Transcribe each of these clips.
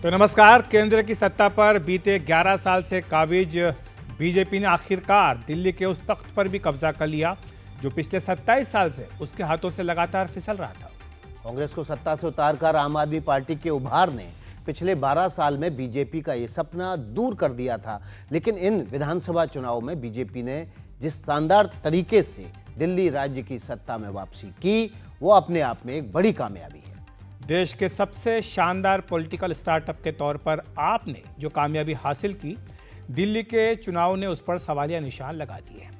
तो नमस्कार। केंद्र की सत्ता पर बीते 11 साल से काबिज बीजेपी ने आखिरकार दिल्ली के उस तख्त पर भी कब्जा कर लिया जो पिछले 27 साल से उसके हाथों से लगातार फिसल रहा था। कांग्रेस को सत्ता से उतारकर आम आदमी पार्टी के उभार ने पिछले 12 साल में बीजेपी का ये सपना दूर कर दिया था। लेकिन इन विधानसभा चुनावों में बीजेपी ने जिस शानदार तरीके से दिल्ली राज्य की सत्ता में वापसी की, वो अपने आप में एक बड़ी कामयाबी है। देश के सबसे शानदार पॉलिटिकल स्टार्टअप के तौर पर आपने जो कामयाबी हासिल की, दिल्ली के चुनाव ने उस पर सवालिया निशान लगा दिए हैं।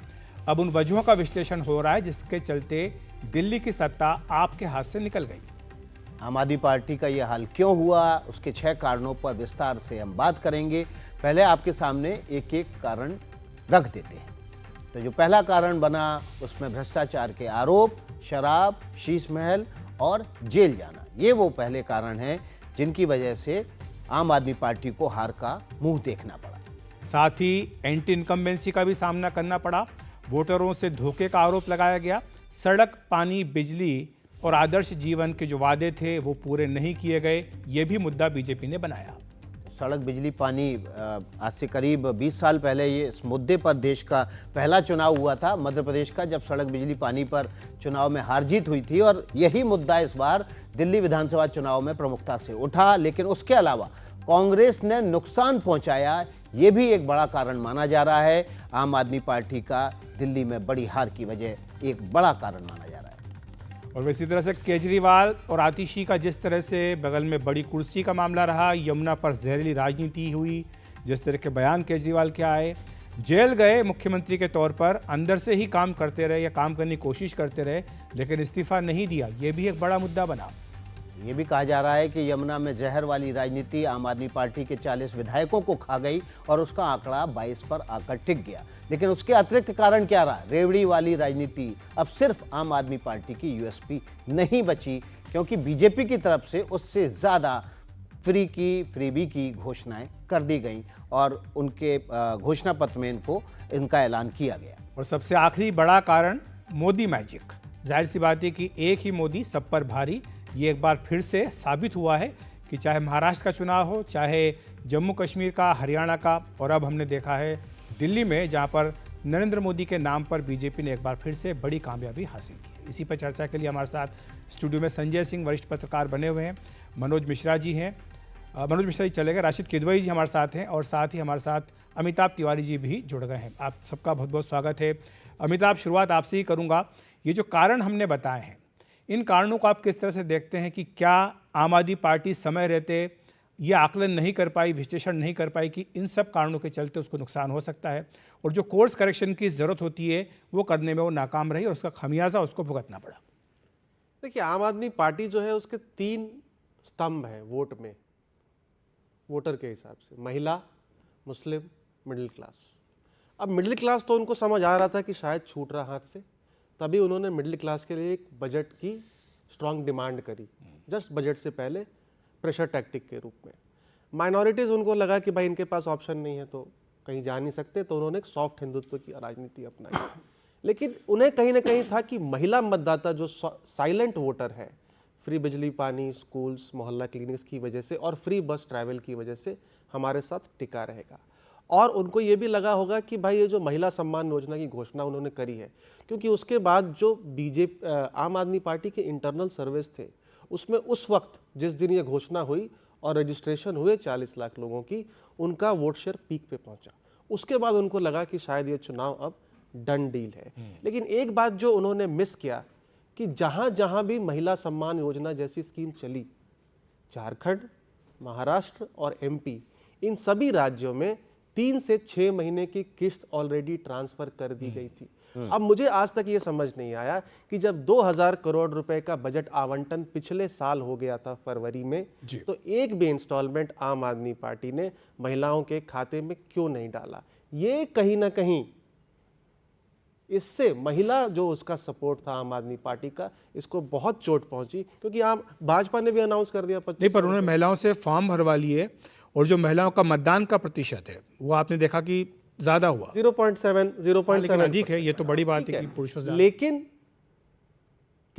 अब उन वजहों का विश्लेषण हो रहा है जिसके चलते दिल्ली की सत्ता आपके हाथ से निकल गई। आम आदमी पार्टी का ये हाल क्यों हुआ, उसके 6 कारणों पर विस्तार से हम बात करेंगे। पहले आपके सामने एक एक कारण रख देते हैं। तो जो पहला कारण बना, उसमें भ्रष्टाचार के आरोप, शराब, शीश महल और जेल जाना, ये वो पहले कारण हैं जिनकी वजह से आम आदमी पार्टी को हार का मुंह देखना पड़ा। साथ ही एंटी इनकम्बेंसी का भी सामना करना पड़ा। वोटरों से धोखे का आरोप लगाया गया। सड़क, पानी, बिजली और आदर्श जीवन के जो वादे थे वो पूरे नहीं किए गए, ये भी मुद्दा बीजेपी ने बनाया। सड़क, बिजली, पानी, आज से करीब 20 साल पहले ये इस मुद्दे पर देश का पहला चुनाव हुआ था मध्य प्रदेश का, जब सड़क, बिजली, पानी पर चुनाव में हार जीत हुई थी। और यही मुद्दा इस बार दिल्ली विधानसभा चुनाव में प्रमुखता से उठा। लेकिन उसके अलावा कांग्रेस ने नुकसान पहुंचाया, ये भी एक बड़ा कारण माना जा रहा है। आम आदमी पार्टी का दिल्ली में बड़ी हार की वजह एक बड़ा कारण माना जा रहा है। और इसी तरह से केजरीवाल और आतिशी का जिस तरह से बगल में बड़ी कुर्सी का मामला रहा, यमुना पर जहरीली राजनीति हुई, जिस तरह के बयान केजरीवाल के आए, जेल गए मुख्यमंत्री के तौर पर, अंदर से ही काम करते रहे या काम करने की कोशिश करते रहे लेकिन इस्तीफा नहीं दिया, ये भी एक बड़ा मुद्दा बना। ये भी कहा जा रहा है कि यमुना में जहर वाली राजनीति आम आदमी पार्टी के 40 विधायकों को खा गई और उसका आंकड़ा 22 पर आकर टिक गया। लेकिन उसके अतिरिक्त कारण क्या रहा? रेवड़ी वाली राजनीति अब सिर्फ आम आदमी पार्टी की यूएसपी नहीं बची, क्योंकि बीजेपी की तरफ से उससे ज़्यादा फ्रीबी की घोषणाएं कर दी गई और उनके घोषणा पत्र में इनका ऐलान किया गया। और सबसे आखिरी बड़ा कारण मोदी मैजिक। जाहिर सी बात है कि एक ही मोदी सब पर भारी, ये एक बार फिर से साबित हुआ है कि चाहे महाराष्ट्र का चुनाव हो, चाहे जम्मू कश्मीर का, हरियाणा का, और अब हमने देखा है दिल्ली में, जहां पर नरेंद्र मोदी के नाम पर बीजेपी ने एक बार फिर से बड़ी कामयाबी हासिल की। इसी पर चर्चा के लिए हमारे साथ स्टूडियो में संजय सिंह वरिष्ठ पत्रकार बने हुए हैं, मनोज मिश्रा जी हैं, मनोज मिश्रा जी चले गए, राशिद किदवई जी हमारे साथ हैं और साथ ही हमारे साथ अमिताभ तिवारी जी भी जुड़ गए हैं। आप सबका बहुत बहुत स्वागत है। अमिताभ, शुरुआत आपसे ही करूँगा। ये जो कारण हमने बताए हैं, इन कारणों को आप किस तरह से देखते हैं कि क्या आम आदमी पार्टी समय रहते ये आकलन नहीं कर पाई, विश्लेषण नहीं कर पाई कि इन सब कारणों के चलते उसको नुकसान हो सकता है, और जो कोर्स करेक्शन की ज़रूरत होती है वो करने में वो नाकाम रही और उसका खमियाजा उसको भुगतना पड़ा? देखिए, आम आदमी पार्टी जो है उसके 3 स्तंभ हैं वोट में, वोटर के हिसाब से: महिला, मुस्लिम, मिडिल क्लास। अब मिडिल क्लास तो उनको समझ आ रहा था कि शायद छूट रहा हाथ से, तभी उन्होंने मिडिल क्लास के लिए एक बजट की स्ट्रांग डिमांड करी, जस्ट बजट से पहले, प्रेशर टैक्टिक के रूप में। माइनॉरिटीज़, उनको लगा कि भाई इनके पास ऑप्शन नहीं है तो कहीं जा नहीं सकते, तो उन्होंने एक सॉफ्ट हिंदुत्व की राजनीति अपनाई। लेकिन उन्हें कहीं ना कहीं था कि महिला मतदाता जो साइलेंट वोटर है, फ्री बिजली, पानी, स्कूल्स, मोहल्ला क्लिनिक्स की वजह से और फ्री बस ट्रैवल की वजह से हमारे साथ टिका रहेगा। और उनको ये भी लगा होगा कि भाई ये जो महिला सम्मान योजना की घोषणा उन्होंने करी है, क्योंकि उसके बाद जो आम आदमी पार्टी के इंटरनल सर्वेस थे, उसमें उस वक्त जिस दिन ये घोषणा हुई और रजिस्ट्रेशन हुए 40 लाख लोगों की, उनका वोट शेयर पीक पे पहुंचा। उसके बाद उनको लगा कि शायद ये चुनाव अब डन डील है। लेकिन एक बात जो उन्होंने मिस किया कि जहां जहां भी महिला सम्मान योजना जैसी स्कीम चली, झारखंड, महाराष्ट्र और एमपी, इन सभी राज्यों में 3 से 6 महीने की किस्त ऑलरेडी ट्रांसफर कर दी गई थी। अब मुझे आज तक ये समझ नहीं आया कि जब 2000 करोड़ रुपए का बजट आवंटन पिछले साल हो गया था फरवरी में, तो एक भी इंस्टॉलमेंट आम आदमी पार्टी ने महिलाओं के खाते में क्यों नहीं डाला? ये कहीं ना कहीं इससे महिला जो उसका सपोर्ट था आम आदमी पार्टी का, इसको बहुत चोट पहुंची, क्योंकि भाजपा ने भी अनाउंस कर दिया 25। नहीं, पर उन्होंने महिलाओं से फॉर्म भरवा लिए और जो महिलाओं का मतदान का प्रतिशत है वो आपने देखा कि ज्यादा हुआ, 0.7 अधिक है। ये तो बड़ी बात है कि पुरुषों से। लेकिन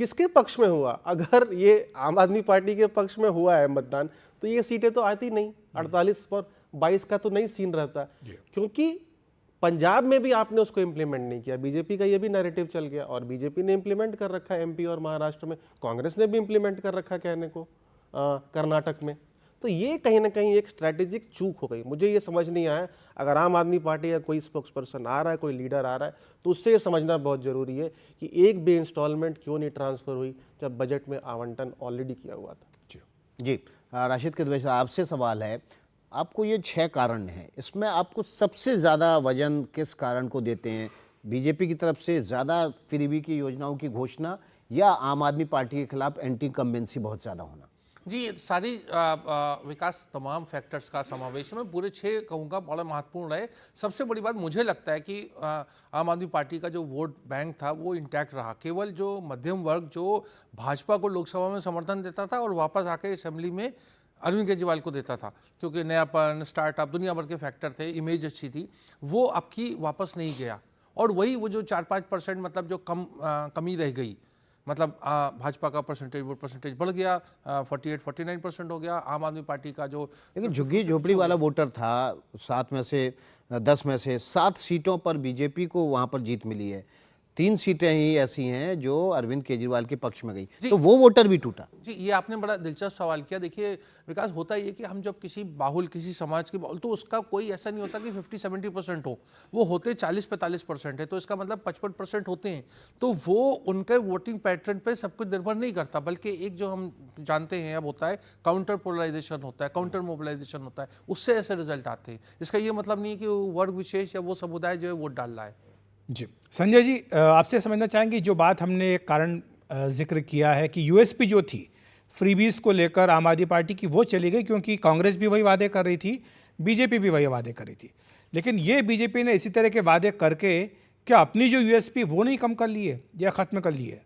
किसके पक्ष में हुआ? अगर ये आम आदमी पार्टी के पक्ष में हुआ है मतदान, तो ये सीटें तो आती नहीं, 48 पर 22 का तो नहीं सीन रहता, क्योंकि पंजाब में भी आपने उसको इम्प्लीमेंट नहीं किया। बीजेपी का ये भी नैरेटिव चल गया, और बीजेपी ने इम्प्लीमेंट कर रखा है एमपी और महाराष्ट्र में, कांग्रेस ने भी इम्प्लीमेंट कर रखा कहने को कर्नाटक में। तो ये कहीं ना कहीं एक स्ट्रैटेजिक चूक हो गई। मुझे ये समझ नहीं आया, अगर आम आदमी पार्टी का कोई स्पोक्स पर्सन आ रहा है, कोई लीडर आ रहा है, तो उससे ये समझना बहुत जरूरी है कि एक भी इंस्टॉलमेंट क्यों नहीं ट्रांसफर हुई जब बजट में आवंटन ऑलरेडी किया हुआ था। जी राशिद किदवई साहब, आपसे सवाल है, आपको ये 6 कारण हैं, इसमें आपको सबसे ज़्यादा वजन किस कारण को देते हैं? बीजेपी की तरफ से ज़्यादा फ्रीबी की योजनाओं की घोषणा, या आम आदमी पार्टी के खिलाफ एंटी इनकम्बेंसी बहुत ज़्यादा होना? जी, सारी विकास तमाम फैक्टर्स का समावेश में पूरे 6 कहूँगा बड़ा महत्वपूर्ण है। सबसे बड़ी बात मुझे लगता है कि आम आदमी पार्टी का जो वोट बैंक था वो इंटैक्ट रहा। केवल जो मध्यम वर्ग जो भाजपा को लोकसभा में समर्थन देता था और वापस आके असेंबली में अरविंद केजरीवाल को देता था, क्योंकि नयापन, स्टार्टअप, दुनिया भर के फैक्टर थे, इमेज अच्छी थी, वो आपकी वापस नहीं गया। और वही वो जो 4-5% मतलब जो कमी रह गई, मतलब भाजपा का वोट परसेंटेज बढ़ गया, 48-49% हो गया। आम आदमी पार्टी का जो लेकिन झुग्गी झोपड़ी वाला वोटर था, 7 में से 10 में से 7 सीटों पर बीजेपी को वहाँ पर जीत मिली है, 3 सीटें ही ऐसी हैं जो अरविंद केजरीवाल के पक्ष में गई, तो वो वोटर भी टूटा। जी, ये आपने बड़ा दिलचस्प सवाल किया। देखिए विकास, होता ही है कि हम जब किसी समाज के बाहुल, तो उसका कोई ऐसा नहीं होता कि 50-70% हो, वो होते 40-45% है, तो इसका मतलब 55% होते हैं। तो वो उनके वोटिंग पैटर्न पे सब कुछ निर्भर नहीं करता, बल्कि एक जो हम जानते हैं अब होता है काउंटर पोलराइजेशन होता है, काउंटर मोबिलाइजेशन होता है, उससे ऐसे रिजल्ट आते हैं। इसका ये मतलब नहीं कि वर्ग विशेष या वो समुदाय जो है वोट डाल रहा है। जी संजय जी, आपसे समझना चाहेंगे, जो बात हमने एक कारण जिक्र किया है कि यूएसपी जो थी फ्रीबीज को लेकर आम आदमी पार्टी की, वो चली गई क्योंकि कांग्रेस भी वही वादे कर रही थी, बीजेपी भी वही वादे कर रही थी। लेकिन ये बीजेपी ने इसी तरह के वादे करके क्या अपनी जो यूएसपी वो नहीं कम कर लिए या ख़त्म कर लिए?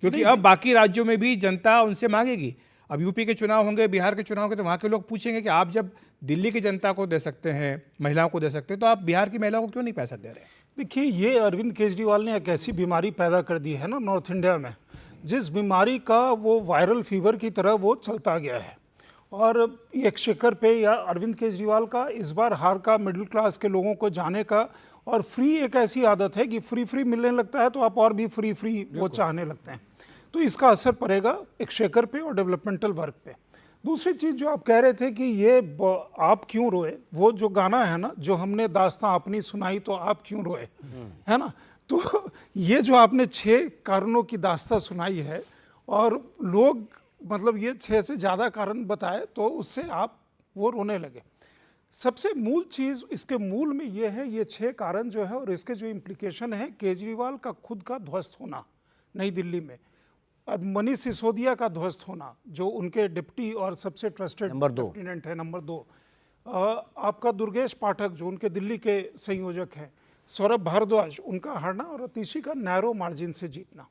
क्योंकि अब बाकी राज्यों में भी जनता उनसे मांगेगी। अब यूपी के चुनाव होंगे, बिहार के चुनाव होंगे, तो वहाँ के लोग पूछेंगे कि आप जब दिल्ली की जनता को दे सकते हैं, महिलाओं को दे सकते हैं, तो आप बिहार की महिलाओं को क्यों नहीं पैसा दे रहे? देखिए, ये अरविंद केजरीवाल ने एक ऐसी बीमारी पैदा कर दी है ना नॉर्थ इंडिया में, जिस बीमारी का वो वायरल फीवर की तरह वो चलता गया है। और एक शिखर पे या अरविंद केजरीवाल का इस बार हार का मिडिल क्लास के लोगों को जाने का, और फ्री एक ऐसी आदत है कि फ्री मिलने लगता है तो आप और भी फ्री वो चाहने लगते हैं, तो इसका असर पड़ेगा एक शेखर पे और डेवलपमेंटल वर्क पे। दूसरी चीज़ जो आप कह रहे थे कि ये आप क्यों रोए, वो जो गाना है ना, जो हमने दास्तां अपनी सुनाई तो आप क्यों रोए, है ना, तो ये जो आपने 6 कारणों की दास्तां सुनाई है और लोग मतलब ये 6 से ज़्यादा कारण बताए, तो उससे आप वो रोने लगे। सबसे मूल चीज़ इसके मूल में ये है, ये 6 कारण जो है और इसके जो इम्प्लीकेशन है, केजरीवाल का खुद का ध्वस्त होना नई दिल्ली में, और मनीष सिसोदिया का ध्वस्त होना जो उनके डिप्टी और सबसे ट्रस्टेड लेफ्टिनेंट है, नंबर 2, आपका दुर्गेश पाठक जो उनके दिल्ली के संयोजक हैं, सौरभ भारद्वाज उनका हारना, और अतिशी का नैरो मार्जिन से जीतना।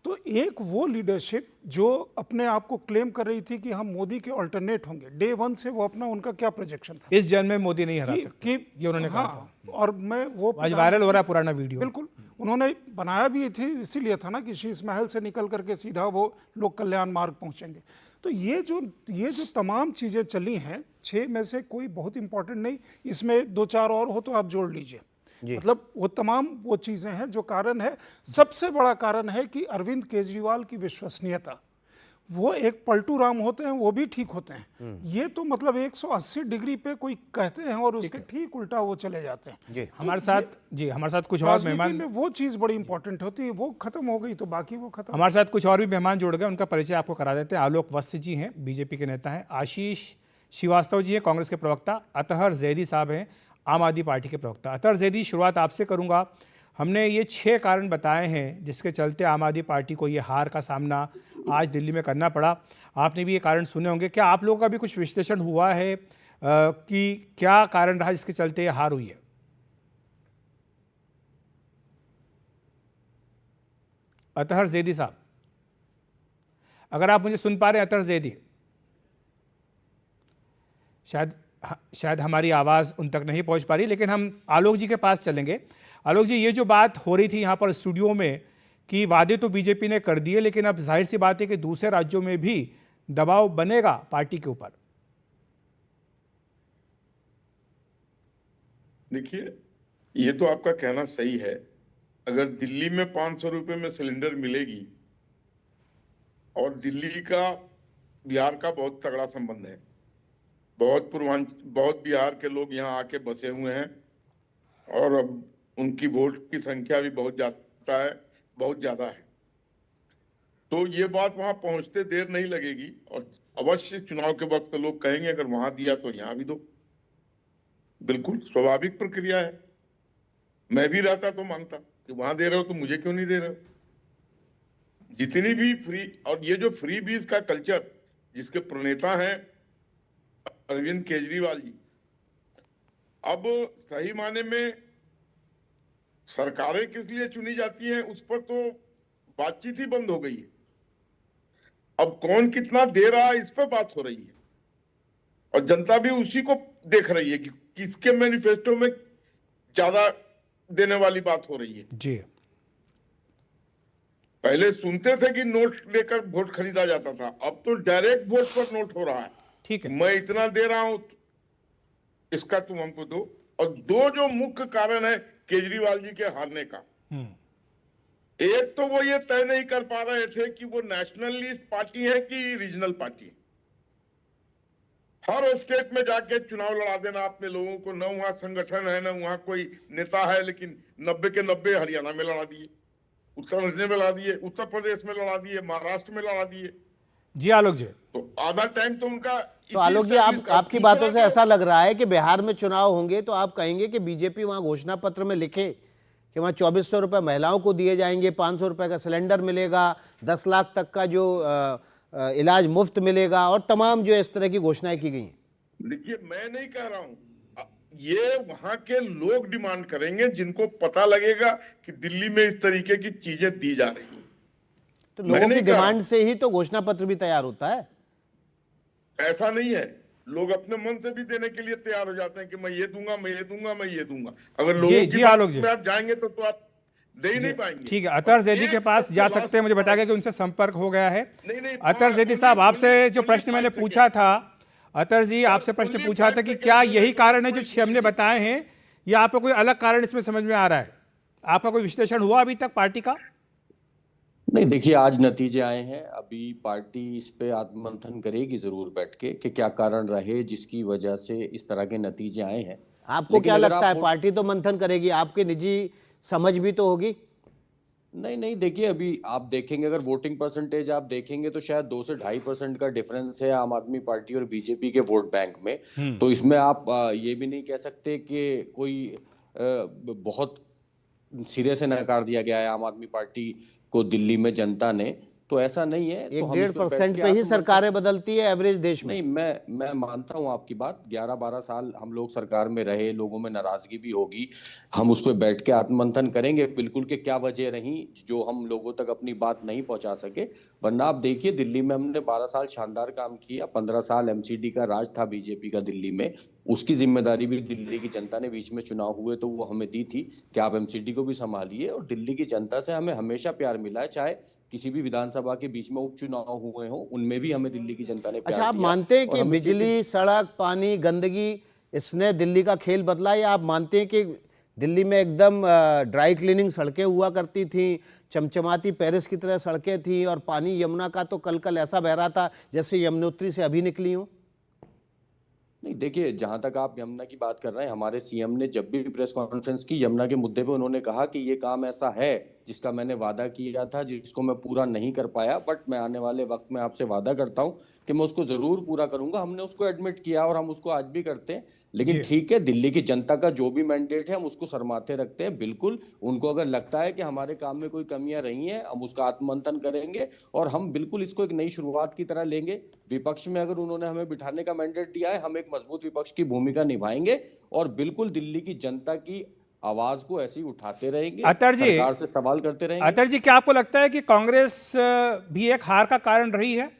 तो एक वो लीडरशिप जो अपने आप को क्लेम कर रही थी कि हम मोदी के अल्टरनेट होंगे, डे 1 से वो अपना उनका क्या प्रोजेक्शन था, इस जन्म में मोदी नहीं हरा सकते, ये उन्होंने कहा था। और मैं वो आज वायरल हो रहा है पुराना वीडियो, बिल्कुल उन्होंने बनाया भी थी इसीलिए था ना कि शीश महल से निकल करके सीधा वो लोक कल्याण मार्ग पहुंचेंगे। तो ये जो तमाम चीज़ें चली हैं, 6 में से कोई बहुत इंपॉर्टेंट नहीं, इसमें 2-4 और हो तो आप जोड़ लीजिए, मतलब वो तमाम वो चीज़ें हैं जो कारण है। सबसे बड़ा कारण है कि अरविंद केजरीवाल की विश्वसनीयता, वो एक पलटू राम होते हैं, वो भी ठीक होते हैं, ये तो मतलब 180 डिग्री पे कोई कहते हैं और उसके ठीक उल्टा वो चले जाते हैं। जी हमारे साथ कुछ और मेहमान में वो चीज़ बड़ी इंपॉर्टेंट होती है, वो खत्म हो गई तो बाकी वो खत्म। हमारे साथ कुछ और भी मेहमान जुड़ गए, उनका परिचय आपको करा देते हैं। आलोक वत्स जी हैं, बीजेपी के नेता हैं। आशीष श्रीवास्तव जी हैं, कांग्रेस के प्रवक्ता। अतहर जैदी साहब हैं, आम आदमी पार्टी के प्रवक्ता। अतहर जैदी, शुरुआत आपसे करूंगा। हमने ये 6 कारण बताए हैं जिसके चलते आम आदमी पार्टी को ये हार का सामना आज दिल्ली में करना पड़ा। आपने भी ये कारण सुने होंगे। क्या आप लोगों का भी कुछ विश्लेषण हुआ है कि क्या कारण रहा जिसके चलते ये हार हुई है? अतहर जैदी साहब, अगर आप मुझे सुन पा रहे हैं, अतहर जैदी, शायद हमारी आवाज़ उन तक नहीं पहुंच पा रही, लेकिन हम आलोक जी के पास चलेंगे। आलोक जी, ये जो बात हो रही थी यहाँ पर स्टूडियो में कि वादे तो बीजेपी ने कर दिए, लेकिन अब जाहिर सी बात है कि दूसरे राज्यों में भी दबाव बनेगा पार्टी के ऊपर। देखिए, ये तो आपका कहना सही है। अगर दिल्ली में 500 रुपए में सिलेंडर मिलेगी, और दिल्ली का बिहार का बहुत तगड़ा संबंध है, बहुत बिहार के लोग यहाँ आके बसे हुए हैं, और अब उनकी वोट की संख्या भी बहुत ज्यादा है। तो ये बात वहां पहुंचते देर नहीं लगेगी, और अवश्य चुनाव के वक्त लोग कहेंगे अगर वहां दिया तो यहाँ भी दो। बिल्कुल स्वाभाविक प्रक्रिया है। मैं भी रहता तो मांगता कि वहां दे रहे हो तो मुझे क्यों नहीं दे रहे हो। जितनी भी फ्री, और ये जो फ्री बीज का कल्चर जिसके प्रणेता हैं अरविंद केजरीवाल जी, अब सही माने में सरकारें किस लिए चुनी जाती हैं उस पर तो बातचीत ही बंद हो गई है। अब कौन कितना दे रहा है इस पर बात हो रही है, और जनता भी उसी को देख रही है कि किसके मैनिफेस्टो में ज्यादा देने वाली बात हो रही है। जी, पहले सुनते थे कि नोट लेकर वोट खरीदा जाता था, अब तो डायरेक्ट वोट पर नोट हो रहा है। ठीक है। मैं इतना दे रहा हूं, इसका तुम हमको दो। और दो जो मुख्य कारण है केजरीवाल जी के हारने का, एक तो वो ये तय नहीं कर पा रहे थे कि वो नेशनलिस्ट पार्टी है कि रीजनल पार्टी है। हर स्टेट में जाके चुनाव लड़ा देना अपने लोगों को, न वहां संगठन है न वहां कोई नेता है, लेकिन 90 के 90 हरियाणा में लड़ा दिए, उत्तर प्रदेश में लड़ा दिए, उत्तर प्रदेश में लड़ा दिए, महाराष्ट्र में लड़ा दिए। जी आलोक जी, तो आधा टाइम तो उनका तो आलोक जी, आपकी बातों से ऐसा लग रहा है कि बिहार में चुनाव होंगे तो आप कहेंगे कि बीजेपी वहां घोषणा पत्र में लिखे कि वहां 2400 रुपए महिलाओं को दिए जाएंगे, 500 रुपए का सिलेंडर मिलेगा, 10 लाख तक का जो इलाज मुफ्त मिलेगा, और तमाम जो इस तरह की घोषणाएं की गई हैं। देखिए, मैं नहीं कह रहा हूं, ये वहां के लोग डिमांड करेंगे जिनको पता लगेगा कि दिल्ली में इस तरीके की चीजें दी जा रही हैं। तो लोगों की डिमांड से ही तो घोषणा पत्र भी तैयार होता है। ऐसा नहीं है, लोग अपने मन से भी देने के लिए तैयार हो जाते हैं कि मैं ये दूंगा, मैं ये दूंगा, मैं ये दूंगा। अगर लोगों की बात में आप जाएंगे तो आप दे ही नहीं पाएंगे। ठीक है, अतर जैदी के पास जा सकते हैं। मुझे बताया गया कि उनसे संपर्क हो गया है। नहीं, अतर जैदी साहब, आपसे जो प्रश्न मैंने पूछा था, अतर जी आपसे प्रश्न पूछा था कि क्या यही कारण है जो 6 हमने बताए हैं, या आपको कोई अलग कारण इसमें समझ में आ रहा है? आपका कोई विश्लेषण हुआ अभी तक पार्टी का? नहीं, देखिए आज नतीजे आए हैं, अभी पार्टी इस पे आत्ममंथन करेगी जरूर बैठ के कि क्या कारण रहे जिसकी वजह से इस तरह के नतीजे आए हैं। आपको क्या लगता है? पार्टी तो मंथन करेगी, आपकी निजी समझ भी तो होगी। नहीं, देखिए अभी आप देखेंगे, अगर वोटिंग परसेंटेज आप देखेंगे तो शायद 2 से 2.5% का डिफरेंस है आम आदमी पार्टी और बीजेपी के वोट बैंक में। तो इसमें आप ये भी नहीं कह सकते कि कोई बहुत सिरे से नकार दिया गया है आम आदमी पार्टी को दिल्ली में जनता ने, तो ऐसा नहीं है। 1-1.5% पे ही सरकारें बदलती है एवरेज देश में। नहीं, मैं मानता हूं आपकी बात। 11-12 साल हम लोग सरकार में रहे, लोगों में नाराजगी भी होगी, हम उस पर बैठ के आत्ममंथन करेंगे बिल्कुल कि क्या वजह रही जो हम लोगों तक अपनी बात नहीं पहुंचा सके। वरना आप देखिए, दिल्ली में हमने 12 साल शानदार काम किया, 15 साल एमसीडी का राज था बीजेपी का दिल्ली में, उसकी जिम्मेदारी भी दिल्ली की जनता ने, बीच में चुनाव हुए तो वो हमें दी थी कि आप एमसीडी को भी संभालिए, और दिल्ली की जनता से हमें हमेशा प्यार मिला है। चाहे किसी भी विधानसभा के बीच में उपचुनाव हुए हों, उनमें भी हमें दिल्ली की जनता ने प्यार दिया। अच्छा, आप मानते हैं कि बिजली, सड़क, पानी, गंदगी, इसने दिल्ली का खेल बदला, या आप मानते हैं कि दिल्ली में एकदम ड्राई क्लीनिंग सड़कें हुआ करती थी, चमचमाती पेरिस की तरह सड़कें थी, और पानी यमुना का तो कल ऐसा बह रहा था जैसे यमुनोत्री से अभी निकली हूँ? नहीं, देखिए जहां तक आप यमुना की बात कर रहे हैं, हमारे सीएम ने जब भी प्रेस कॉन्फ्रेंस की यमुना के मुद्दे पे उन्होंने कहा कि ये काम ऐसा है जिसका मैंने वादा किया था, जिसको मैं पूरा नहीं कर पाया, बट मैं आने वाले वक्त में आपसे वादा करता हूं कि मैं उसको जरूर पूरा करूंगा। हमने उसको एडमिट किया और हम उसको आज भी करते हैं। लेकिन ठीक है, दिल्ली की जनता का जो भी मैंडेट है हम उसको सरमाथे रखते हैं। बिल्कुल, उनको अगर लगता है कि हमारे काम में कोई कमियां रही हैं, हम उसका आत्ममंथन करेंगे, और हम बिल्कुल इसको एक नई शुरुआत की तरह लेंगे। विपक्ष में अगर उन्होंने हमें बिठाने का मैंडेट दिया है, हम एक मजबूत विपक्ष की भूमिका निभाएंगे, और बिल्कुल दिल्ली की जनता की आवाज को ऐसे ही उठाते रहेंगे, अतर जी, सरकार से सवाल करते रहेंगे। अतर जी, क्या आपको लगता है कि कांग्रेस भी एक हार का कारण रही है?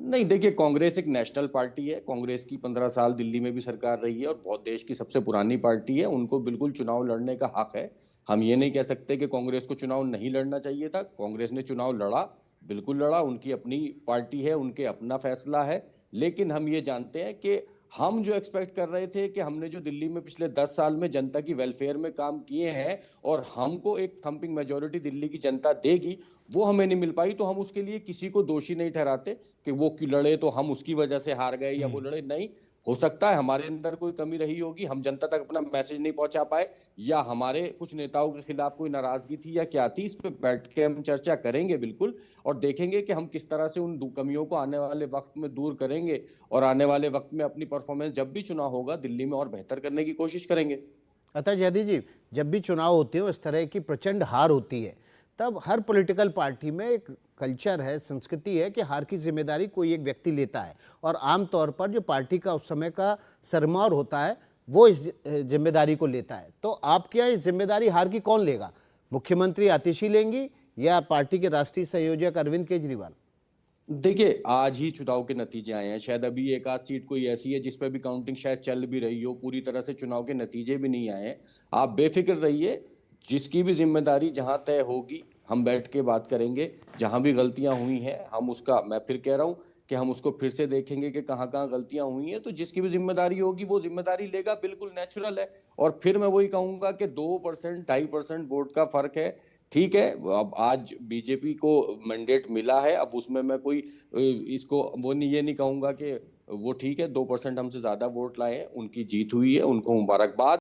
नहीं, देखिए कांग्रेस एक नेशनल पार्टी है। कांग्रेस की 15 साल दिल्ली में भी सरकार रही है और बहुत देश की सबसे पुरानी पार्टी है। उनको बिल्कुल चुनाव लड़ने का हक है। हम ये नहीं कह सकते कि कांग्रेस को चुनाव नहीं लड़ना चाहिए था। कांग्रेस ने चुनाव लड़ा, बिल्कुल लड़ा। उनकी अपनी पार्टी है, उनके अपना फैसला है। लेकिन हम ये जानते हैं कि हम जो एक्सपेक्ट कर रहे थे कि हमने जो दिल्ली में पिछले 10 साल में जनता की वेलफेयर में काम किए हैं और हमको एक थंपिंग मेजोरिटी दिल्ली की जनता देगी, वो हमें नहीं मिल पाई। तो हम उसके लिए किसी को दोषी नहीं ठहराते कि वो क्यों लड़े तो हम उसकी वजह से हार गए या वो लड़े। नहीं, हो सकता है हमारे अंदर कोई कमी रही होगी, हम जनता तक अपना मैसेज नहीं पहुंचा पाए, या हमारे कुछ नेताओं के खिलाफ कोई नाराजगी थी या क्या थी। इस पे बैठ के हम चर्चा करेंगे बिल्कुल, और देखेंगे कि हम किस तरह से उन कमियों को आने वाले वक्त में दूर करेंगे और आने वाले वक्त में अपनी परफॉर्मेंस जब भी चुनाव होगा दिल्ली में और बेहतर करने की कोशिश करेंगे। अतः जयदी जी, जब भी चुनाव होते हैं इस तरह की प्रचंड हार होती है, तब हर पॉलिटिकल पार्टी में एक कल्चर है, संस्कृति है कि हार की जिम्मेदारी कोई एक व्यक्ति लेता है और आमतौर पर जो पार्टी का उस समय का सरमौर होता है वो इस जिम्मेदारी को लेता है। तो आपके यहाँ इस जिम्मेदारी हार की कौन लेगा? मुख्यमंत्री आतिशी लेंगी या पार्टी के राष्ट्रीय संयोजक अरविंद केजरीवाल? देखिए, आज ही चुनाव के नतीजे आए हैं। शायद अभी एक आध सीट कोई ऐसी है जिस पे भी काउंटिंग शायद चल भी रही हो, पूरी तरह से चुनाव के नतीजे भी नहीं आए हैं। आप बेफिक्र रहिए, जिसकी भी जिम्मेदारी जहां तय होगी हम बैठ के बात करेंगे। जहां भी गलतियां हुई हैं हम उसका, मैं फिर कह रहा हूं कि हम उसको फिर से देखेंगे कि कहाँ कहाँ गलतियां हुई हैं। तो जिसकी भी जिम्मेदारी होगी वो जिम्मेदारी लेगा, बिल्कुल नेचुरल है। और फिर मैं वही कहूंगा कि 2% 2.5% वोट का फर्क है, ठीक है। अब आज बीजेपी को मैंडेट मिला है, अब उसमें मैं कोई इसको वो नहीं, ये नहीं कहूंगा कि वो ठीक है 2% हमसे ज्यादा वोट लाए हैं, उनकी जीत हुई है, उनको मुबारकबाद।